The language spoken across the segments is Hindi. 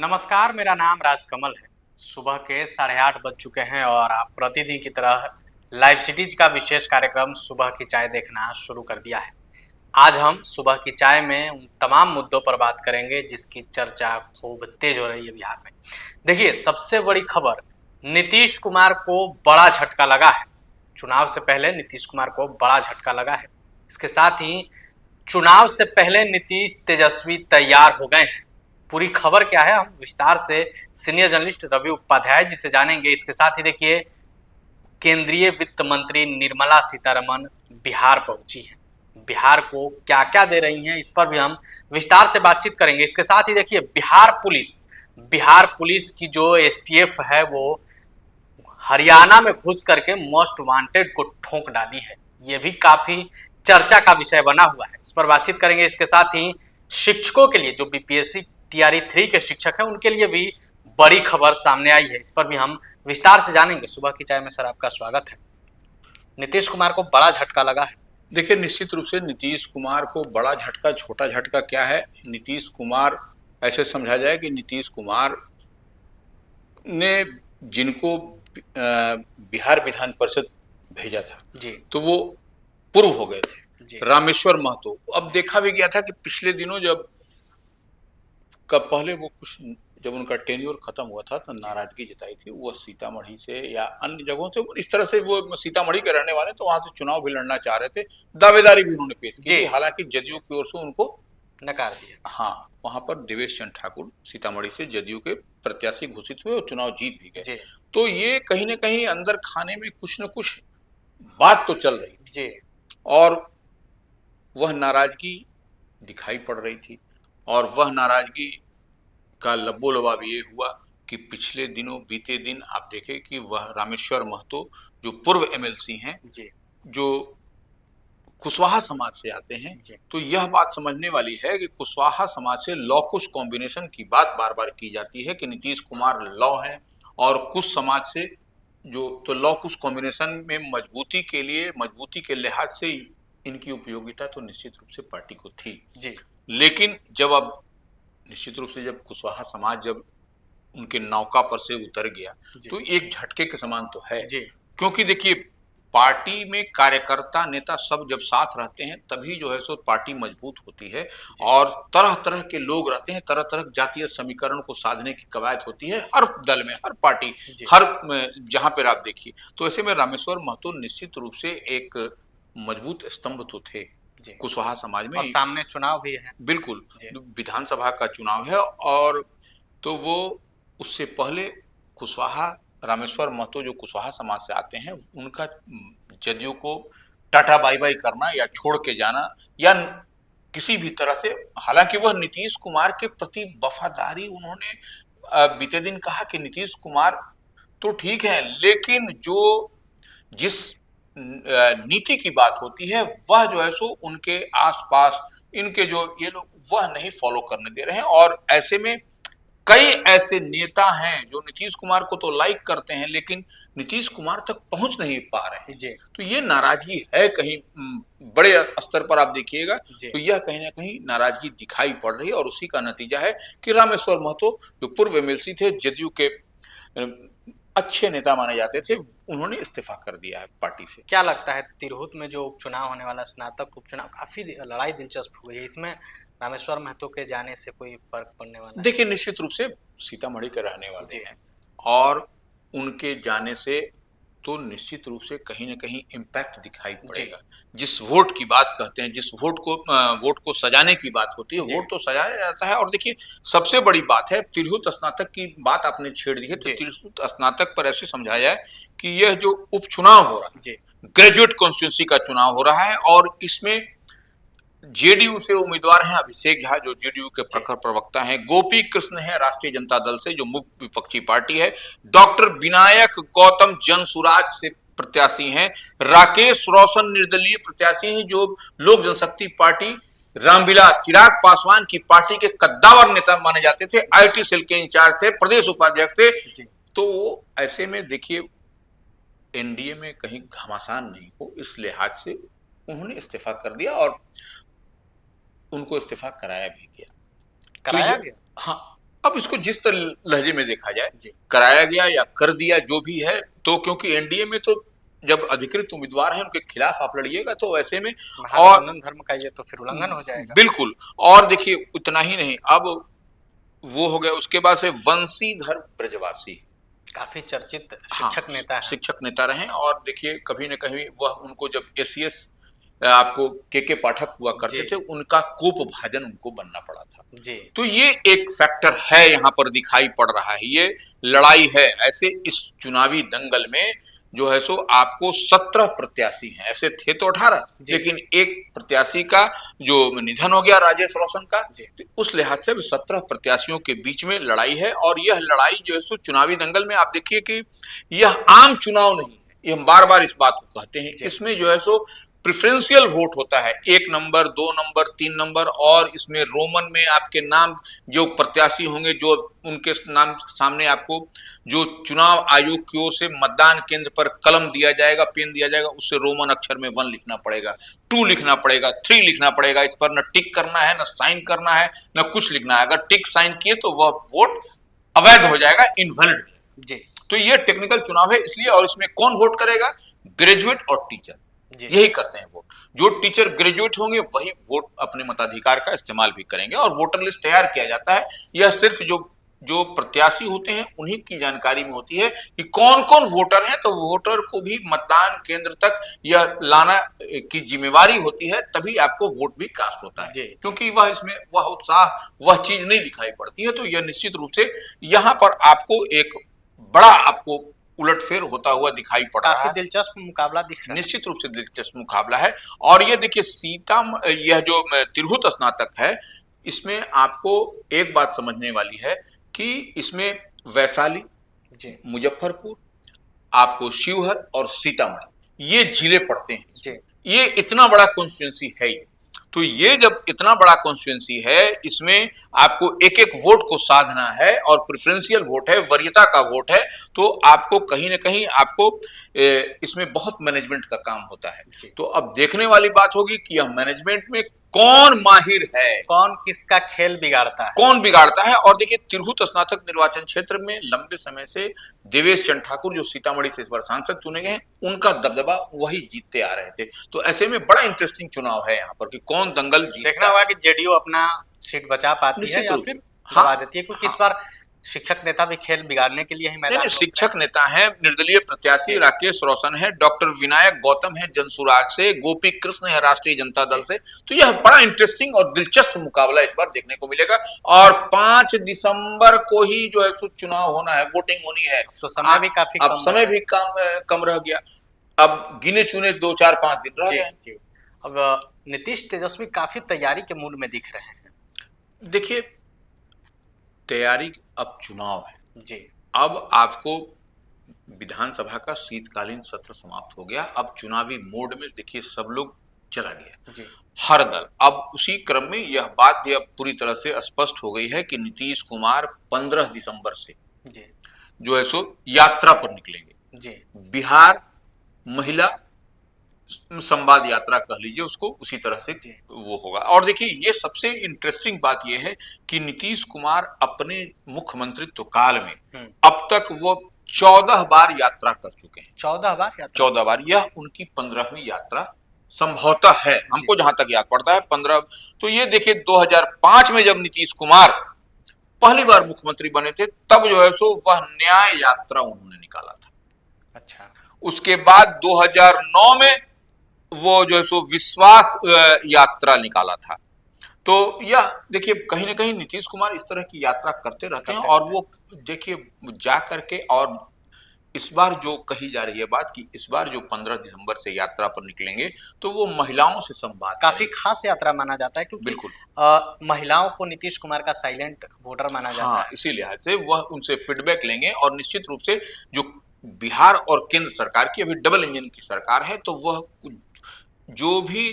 नमस्कार, मेरा नाम राजकमल है। सुबह के 8:30 बज चुके हैं और आप प्रतिदिन की तरह लाइव सिटीज का विशेष कार्यक्रम सुबह की चाय देखना शुरू कर दिया है। आज हम सुबह की चाय में उन तमाम मुद्दों पर बात करेंगे जिसकी चर्चा खूब तेज हो रही है बिहार में। देखिए, सबसे बड़ी खबर, नीतीश कुमार को बड़ा झटका लगा है। चुनाव से पहले नीतीश कुमार को बड़ा झटका लगा है। इसके साथ ही चुनाव से पहले नीतीश तेजस्वी तैयार हो गए हैं। पूरी खबर क्या है, हम विस्तार से सीनियर जर्नलिस्ट रवि उपाध्याय जी से जानेंगे। इसके साथ ही देखिए, केंद्रीय वित्त मंत्री निर्मला सीतारमण बिहार पहुंची हैं। बिहार को क्या क्या दे रही हैं, इस पर भी हम विस्तार से बातचीत करेंगे। इसके साथ ही देखिए, बिहार पुलिस की जो एसटीएफ है वो हरियाणा में घुस करके मोस्ट वांटेड को ठोंक डाली है। ये भी काफी चर्चा का विषय बना हुआ है, इस पर बातचीत करेंगे। इसके साथ ही शिक्षकों के लिए, जो बीपीएससी टीआरई 3 के शिक्षक हैं, उनके लिए भी बड़ी खबर सामने आई है। इस पर भी हम विस्तार से जानेंगे। सुबह की चाय में सर आपका स्वागत है। नीतीश कुमार को बड़ा झटका लगा है। देखिए, निश्चित रूप से नीतीश कुमार को बड़ा झटका, छोटा झटका क्या है। नीतीश कुमार, ऐसे समझा जाए कि नीतीश कुमार ने जिनको बिहार विधान परिषद भेजा था जी तो वो पूर्व हो गए थे। जी रामेश्वर महतो, अब देखा भी गया था कि पिछले दिनों पहले वो कुछ, जब उनका टेन्योर खत्म हुआ था तो नाराजगी जताई थी। वो सीतामढ़ी से या अन्य जगहों से, इस तरह से, वो सीतामढ़ी के रहने वाले, तो वहां से चुनाव भी लड़ना चाह रहे थे। दावेदारी भी उन्होंने पेश की थी, हालांकि जदयू की ओर से उनको नकार दिया। हाँ, वहां पर देवेश चंद्र ठाकुर सीतामढ़ी से जदयू के प्रत्याशी घोषित हुए और चुनाव जीत भी गए। तो ये कहीं ना कहीं अंदर खाने में कुछ न कुछ बात तो चल रही थी और वह नाराजगी दिखाई पड़ रही थी। और वह नाराजगी का लबोलबाब ये हुआ कि पिछले दिनों, बीते दिन आप देखें कि वह रामेश्वर महतो, जो पूर्व एमएलसी हैं, जो कुशवाहा समाज से आते हैं, तो यह बात समझने वाली है कि कुशवाहा समाज से लॉ कुश कॉम्बिनेशन की बात बार बार की जाती है कि नीतीश कुमार लॉ है और कुश समाज से जो, तो लॉ कुश कॉम्बिनेशन में मजबूती के लिए, मजबूती के लिहाज से इनकी उपयोगिता तो निश्चित रूप से पार्टी को थी। लेकिन अब निश्चित रूप से जब कुशवाहा समाज जब उनके नौका पर से उतर गया तो एक झटके के समान तो है। क्योंकि देखिए, पार्टी में कार्यकर्ता, नेता सब जब साथ रहते हैं तभी जो है सो पार्टी मजबूत होती है। और तरह तरह के लोग रहते हैं, तरह तरह जातीय समीकरण को साधने की कवायद होती है हर दल में, हर पार्टी, हर जहां पर आप देखिए। तो ऐसे में रामेश्वर महतो निश्चित रूप से एक मजबूत स्तंभ तो थे कुशवाहा समाज में। और सामने चुनाव भी है, बिल्कुल, विधानसभा का चुनाव है। और तो वो उससे पहले कुशवाहा, रामेश्वर महतो जो कुशवाहा समाज से आते हैं, उनका जदयू को टाटा बाय बाय करना या छोड़ के जाना या किसी भी तरह से, हालांकि वह नीतीश कुमार के प्रति वफादारी, उन्होंने बीते दिन कहा कि नीतीश कुमार तो ठीक है, लेकिन जिस नीति की बात होती है वह जो है सो उनके आसपास इनके जो ये लोग वह नहीं फॉलो करने दे रहे हैं। और ऐसे में कई ऐसे नेता हैं जो नीतीश कुमार को तो लाइक करते हैं लेकिन नीतीश कुमार तक पहुंच नहीं पा रहे हैं। तो ये नाराजगी है कहीं बड़े स्तर पर, आप देखिएगा तो यह कहीं ना कहीं नाराजगी दिखाई पड़ रही है। और उसी का नतीजा है कि रामेश्वर महतो, जो पूर्व एमएलसी थे, जदयू के अच्छे नेता माने जाते थे, उन्होंने इस्तीफा कर दिया है पार्टी से। क्या लगता है, तिरहुत में जो उपचुनाव होने वाला, स्नातक उपचुनाव, काफी लड़ाई दिलचस्प हो गई है, इसमें रामेश्वर महतो के जाने से कोई फर्क पड़ने वाला है? देखिए, निश्चित रूप से सीतामढ़ी के रहने वाले हैं और उनके जाने से तो निश्चित रूप से कहीं ना कहीं इम्पैक्ट दिखाई पड़ेगा। जिस वोट की बात कहते हैं, जिस वोट को सजाने की बात होती है, वोट तो सजाया जाता है। और देखिए, सबसे बड़ी बात है, तिरहुत स्नातक की बात आपने छेड़ दी है, तो तिरहुत स्नातक पर ऐसे समझाया है कि यह जो उपचुनाव हो रहा है, ग्रेजुएट कॉन्स्टिट्यूंसी का चुनाव हो रहा है और इसमें जेडीयू से उम्मीदवार हैं अभिषेक झा, जो जेडीयू के प्रखर प्रवक्ता हैं। गोपी कृष्ण है राष्ट्रीय जनता दल से, जो मुख्य विपक्षी पार्टी है। डॉक्टर विनायक गौतम जनसुराज से प्रत्याशी हैं। राकेश रोशन निर्दलीय प्रत्याशी हैं, जो लोक जनशक्ति पार्टी, रामविलास चिराग पासवान की पार्टी के कद्दावर नेता माने जाते थे, आईटी सेल के इंचार्ज थे, प्रदेश उपाध्यक्ष थे। तो ऐसे में देखिए, एनडीए में कहीं घमासान नहीं हो, इस लिहाज से उन्होंने इस्तीफा कर दिया और उनको इस्तीफा कराया भी गया। कराया गया? हाँ, अब इसको जिस तरह लहजे में देखा जाए, कराया गया या कर दिया जो भी है, तो क्योंकि एनडीए में तो जब अधिकृत उम्मीदवार हैं उनके खिलाफ आप लड़िएगा तो ऐसे में और धर्म का ये तो फिर उल्लंघन हो जाएगा। बिल्कुल। और देखिए उतना ही नहीं, अब वो हो गया, उसके बाद से वंशीधर ब्रजवासी काफी चर्चित शिक्षक नेता है, शिक्षक नेता रहे। और देखिए कभी न कभी वह उनको जब एसीएस आपको के पाठक हुआ करते थे, उनका कोप भाजन उनको बनना पड़ा था जी। तो ये एक फैक्टर है यहाँ पर दिखाई पड़ रहा है, ये लड़ाई है। ऐसे इस चुनावी दंगल में जो है सो आपको 17 प्रत्याशी हैं, ऐसे थे तो 18, लेकिन एक प्रत्याशी का जो निधन हो गया राजेश रोशन का, तो उस लिहाज से 17 प्रत्याशियों के बीच में लड़ाई है। और यह लड़ाई जो है सो चुनावी दंगल में आप देखिए कि यह आम चुनाव नहीं है, ये हम बार बार इस बात को कहते हैं। इसमें जो है सो प्रेफरेंशियल वोट होता है, 1 नंबर 2 नंबर 3 नंबर, और इसमें रोमन में आपके नाम जो प्रत्याशी होंगे, जो उनके नाम सामने आपको जो चुनाव आयोग की ओर से मतदान केंद्र पर कलम दिया जाएगा, पेन दिया जाएगा, उससे रोमन अक्षर में 1 लिखना पड़ेगा, 2 लिखना पड़ेगा, 3 लिखना पड़ेगा। इस पर न टिक करना है, न साइन करना है, न कुछ लिखना है। अगर टिक साइन किए तो वह वोट अवैध हो जाएगा, इनवैलिड जी। तो ये टेक्निकल चुनाव है इसलिए। और इसमें कौन वोट करेगा? ग्रेजुएट और टीचर यही करते हैं वोट। जो टीचर ग्रेजुएट होंगे वही वोट अपने मताधिकार का इस्तेमाल भी करेंगे। और वोटर लिस्ट तैयार किया जाता है, यह सिर्फ जो प्रत्याशी होते हैं उन्हीं की जानकारी में होती है कि कौन कौन वोटर हैं। तो वोटर को भी मतदान केंद्र तक यह लाना की जिम्मेवारी होती है, तभी आपको वोट भी कास्ट होता है। क्योंकि वह इसमें वह उत्साह, वह चीज नहीं दिखाई पड़ती है। तो यह निश्चित रूप से यहाँ पर आपको एक बड़ा आपको उलटफेर होता हुआ दिखाई पड़ रहा है। काफी दिलचस्प मुकाबला दिख रहा है, निश्चित रूप से दिलचस्प मुकाबला है। और ये देखिए यह जो तिरहुत स्नातक है, इसमें आपको एक बात समझने वाली है कि इसमें वैशाली, मुजफ्फरपुर, आपको शिवहर और सीतामढ़ी ये जिले पड़ते हैं। ये इतना बड़ा कॉन्स्टिट्यूएंसी है। तो ये जब इतना बड़ा कॉन्स्टिट्यूएंसी है, इसमें आपको एक एक वोट को साधना है और प्रेफरेंशियल वोट है, वरीयता का वोट है। तो आपको कहीं ना कहीं आपको इसमें बहुत मैनेजमेंट का काम होता है। तो अब देखने वाली बात होगी कि यह मैनेजमेंट में कौन माहिर है, कौन किसका खेल बिगाड़ता है, कौन बिगाड़ता है। और देखिए तिरहुत स्नातक निर्वाचन क्षेत्र में लंबे समय से देवेश चंद्र ठाकुर, जो सीतामढ़ी से इस बार सांसद चुने गए हैं, उनका दबदबा वही जीतते आ रहे थे। तो ऐसे में बड़ा इंटरेस्टिंग चुनाव है यहाँ पर कि कौन दंगल जीतता। देखना होगा कि जेडीयू अपना सीट बचा पाती है या फिर दबा देती है, क्योंकि इस बार शिक्षक नेता भी खेल बिगाड़ने के लिए ही मैदान में। शिक्षक नेता हैं, निर्दलीय प्रत्याशी राकेश रोशन है, डॉक्टर विनायक गौतम है जनसुराज से, गोपी कृष्ण है राष्ट्रीय जनता दल से। तो यह बड़ा इंटरेस्टिंग और दिलचस्प मुकाबला इस बार देखने को मिलेगा। और 5 दिसंबर को ही जो है चुनाव होना है, वोटिंग होनी है। तो समय भी काफी अब समय भी कम रह गया, अब गिने चुने 2 4 5 दिन रह गए। अब नीतीश तेजस्वी काफी तैयारी के मूड में दिख रहे हैं। देखिए तैयारी, अब चुनाव है जी। अब आपको विधानसभा का शीतकालीन सत्र समाप्त हो गया, अब चुनावी मोड में देखिए सब लोग चला गया जी। हर दल। अब उसी क्रम में यह बात भी अब पूरी तरह से स्पष्ट हो गई है कि नीतीश कुमार 15 दिसंबर से जी जो है सो यात्रा पर निकलेंगे जी। बिहार महिला संवाद यात्रा कह लीजिए उसको, उसी तरह से वो होगा। और देखिए ये सबसे इंटरेस्टिंग बात ये है कि नीतीश कुमार अपने मुख्यमंत्रित्व काल में अब तक वो 14 बार यात्रा कर चुके हैं। 14 बार। यह उनकी 15वीं यात्रा संभवतः है, हमको जहां तक याद पड़ता है 15। तो ये देखिए 2005 में जब नीतीश कुमार पहली बार मुख्यमंत्री बने थे, तब जो है सो वह न्याय यात्रा उन्होंने निकाला था। अच्छा। उसके बाद 2009 में वो जो है सो विश्वास यात्रा निकाला था। तो यह देखिए कहीं ना कहीं नीतीश कुमार इस तरह की यात्रा करते रहते हैं। और वो देखिए जा करके, और इस बार जो कही जा रही है बात कि इस बार जो 15 दिसंबर से यात्रा पर निकलेंगे तो वो महिलाओं से संवाद, काफी खास यात्रा माना जाता है, क्योंकि बिल्कुल महिलाओं को नीतीश कुमार का साइलेंट वोटर माना जाता है। इसी लिहाज से वह उनसे फीडबैक लेंगे। और निश्चित रूप से जो बिहार और केंद्र सरकार की अभी डबल इंजन की सरकार है, तो वह जो भी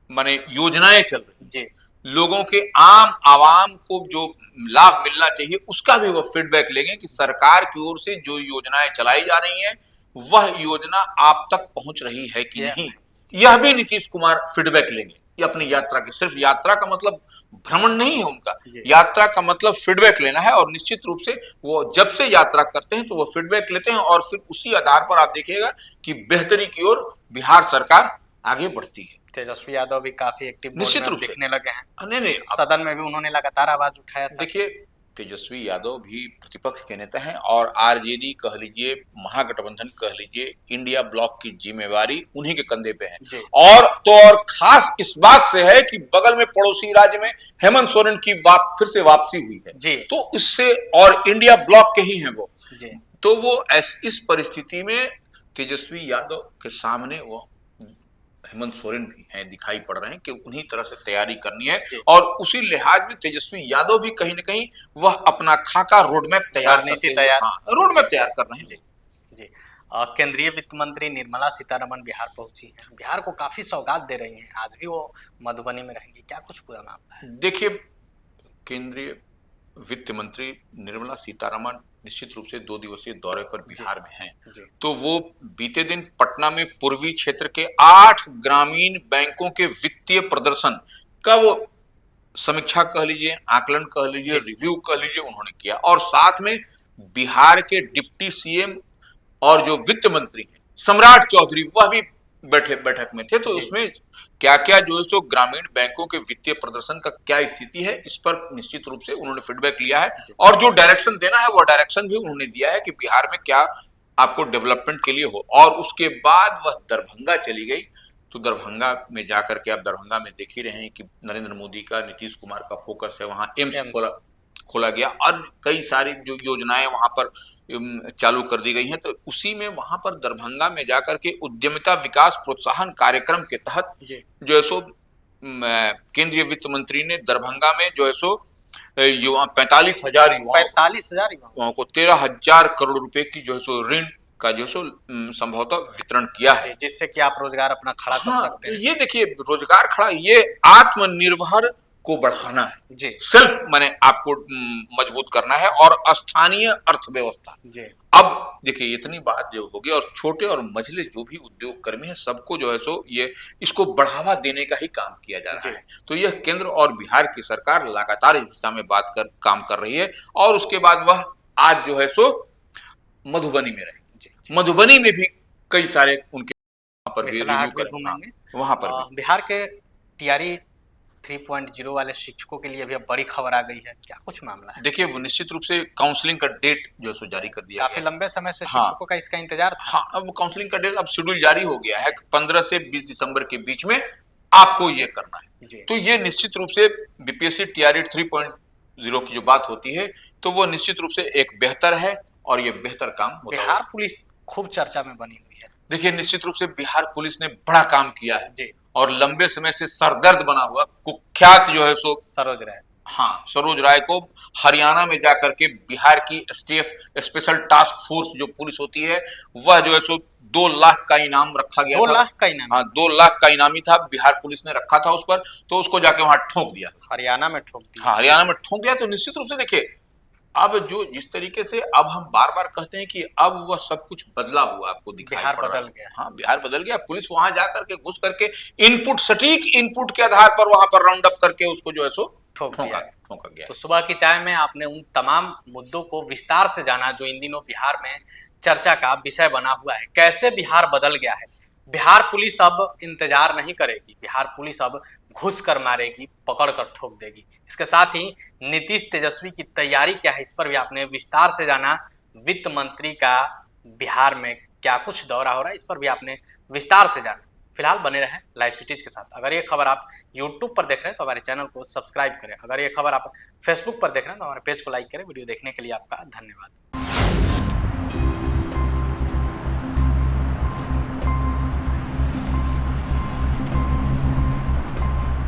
माने योजनाएं चल रही जी, लोगों के आम आवाम को जो लाभ मिलना चाहिए उसका भी वह फीडबैक लेंगे कि सरकार की ओर से जो योजनाएं चलाई जा रही हैं वह योजना आप तक पहुंच रही है कि नहीं, यह भी नीतीश कुमार फीडबैक लेंगे। ये अपनी यात्रा की, सिर्फ यात्रा का मतलब भ्रमण नहीं है उनका, यात्रा का मतलब फीडबैक लेना है। और निश्चित रूप से वो जब से यात्रा करते हैं तो वो फीडबैक लेते हैं और फिर उसी आधार पर आप देखिएगा कि बेहतरी की ओर बिहार सरकार आगे बढ़ती है। तेजस्वी यादव भी काफी एक्टिव निश्चित रूप से दिखने लगे हैं। नहीं, सदन में भी उन्होंने लगातार आवाज उठाया था। देखिए, तेजस्वी यादव भी प्रतिपक्ष के नेता हैं और आरजेडी कह लीजिए, महागठबंधन कह लीजिए, इंडिया ब्लॉक की जिम्मेवारी उन्हीं के कंधे पे है। और खास इस बात से है कि बगल में पड़ोसी राज्य में हेमंत सोरेन की फिर से वापसी हुई है, तो इससे, और इंडिया ब्लॉक के ही हैं वो, तो वो इस परिस्थिति में तेजस्वी यादव के सामने वो हेमंत सोरेन भी हैं, दिखाई पड़ रहे हैं कि उन्हीं तरह से तैयारी करनी है। और उसी लिहाज में तेजस्वी यादव भी कहीं ना कहीं वह अपना खाका रोडमैप तैयार कर रहे हैं। जी केंद्रीय वित्त मंत्री निर्मला सीतारमण बिहार पहुंची हैं, बिहार को काफी सौगात दे रही हैं, आज भी वो मधुबनी में रहेंगी, क्या कुछ पूरा मामला है? देखिए, केंद्रीय वित्त मंत्री निर्मला सीतारमण निश्चित रूप से 2 दिवसीय दौरे पर बिहार में हैं। तो वो बीते दिन पटना में पूर्वी क्षेत्र के 8 ग्रामीण बैंकों के वित्तीय प्रदर्शन का वो समीक्षा कह लीजिए, आकलन कह लीजिए, रिव्यू कह लीजिए, उन्होंने किया। और साथ में बिहार के डिप्टी सीएम और जो वित्त मंत्री हैं सम्राट चौधरी, वह भी बैठक में थे। तो उसमें क्या क्या जो है सो ग्रामीण बैंकों के वित्तीय प्रदर्शन का क्या स्थिति है, इस पर निश्चित रूप से उन्होंने फीडबैक लिया है। और जो डायरेक्शन देना है वो डायरेक्शन भी उन्होंने दिया है कि बिहार में क्या आपको डेवलपमेंट के लिए हो। और उसके बाद वह दरभंगा चली गई। तो दरभंगा में जाकर के आप दरभंगा में देख ही रहे हैं कि नरेंद्र मोदी का, नीतीश कुमार का फोकस है, वहां एम्स खोला गया और कई सारी जो योजनाएं वहां पर चालू कर दी गई हैं। तो उसी में वहां पर दरभंगा में जाकर के उद्यमिता विकास प्रोत्साहन कार्यक्रम के तहत जो है सो केंद्रीय वित्त मंत्री ने दरभंगा में जो है सो 45,000 युवाओं को 13,000 करोड़ रुपए की जो है सो ऋण का जो सो संभवतः वितरण किया है, जिससे कि आप रोजगार अपना खड़ा कर सकते हैं। ये देखिए, रोजगार खड़ा, ये आत्मनिर्भर को बढ़ाना है, सेल्फ माने आपको मजबूत करना है और स्थानीय अर्थव्यवस्था। अब देखिए, इतनी बात जो होगी और छोटे और मझले जो भी उद्योग कर्मी है सबको जो है सो ये इसको बढ़ावा देने का ही काम किया जा रहा है। तो यह केंद्र और बिहार की सरकार लगातार इस दिशा में काम कर रही है। और उसके बाद वह आज जो है सो मधुबनी में रहेंगे। मधुबनी में भी कई सारे उनके वहां पर भी रिव्यू करेंगे। वहां पर बिहार के टीआरई 3.0 वाले शिक्षकों के लिए भी अब बड़ी खबर आ गई है, क्या कुछ मामला है? देखिए, वो निश्चित रूप से काउंसलिंग का डेट जो है जारी कर दिया, काफी लंबे समय से शिक्षकों का इसका इंतजार था। हाँ, अब काउंसलिंग का डेट, अब शेड्यूल जारी हो गया है, 15 से 20 दिसंबर के बीच में आपको ये करना है। तो ये निश्चित रूप से बीपीएससी टीआरई 3.0 की जो बात होती है तो वो निश्चित रूप से एक बेहतर है और ये बेहतर काम होता है। बिहार पुलिस खूब चर्चा में बनी हुई है। देखिए, निश्चित रूप से बिहार पुलिस ने बड़ा काम किया है और लंबे समय से सरदर्द बना हुआ कुख्यात जो है सो सरोज राय, सरोज राय को हरियाणा में जाकर के बिहार की एसटीएफ स्पेशल टास्क फोर्स जो पुलिस होती है वह जो है सो 2 लाख का इनाम रखा गया 2 लाख का इनाम? हाँ, 2 लाख का इनामी था, बिहार पुलिस ने रखा था उस पर, तो उसको जाके वहां ठोक दिया। हरियाणा में ठोक दिया? हाँ, हरियाणा में ठोक दिया। तो निश्चित रूप से देखिए, अब जो जिस तरीके से अब हम बार बार कहते हैं कि अब वह सब कुछ बदला हुआ आपको दिखाई पड़ रहा है। बदल गया। हाँ, बिहार बदल गया। पुलिस वहां जाकर के घुस करके सटीक इनपुट के आधार पर वहां पर राउंड अप करके उसको जो है सो ठोका गया। तो सुबह की चाय में आपने उन तमाम मुद्दों को विस्तार से जाना जो इन दिनों बिहार में चर्चा का विषय बना हुआ है। कैसे बिहार बदल गया है, बिहार पुलिस अब इंतजार नहीं करेगी, बिहार पुलिस अब घुस कर मारेगी, पकड़ कर ठोक देगी। इसके साथ ही नीतीश तेजस्वी की तैयारी क्या है, इस पर भी आपने विस्तार से जाना। वित्त मंत्री का बिहार में क्या कुछ दौरा हो रहा है, इस पर भी आपने विस्तार से जाना। फिलहाल बने रहें लाइव सिटीज के साथ। अगर ये खबर आप यूट्यूब पर देख रहे हैं तो हमारे चैनल को सब्सक्राइब करें। अगर ये खबर आप फेसबुक पर देख रहे हैं तो हमारे पेज को लाइक करें। वीडियो देखने के लिए आपका धन्यवाद।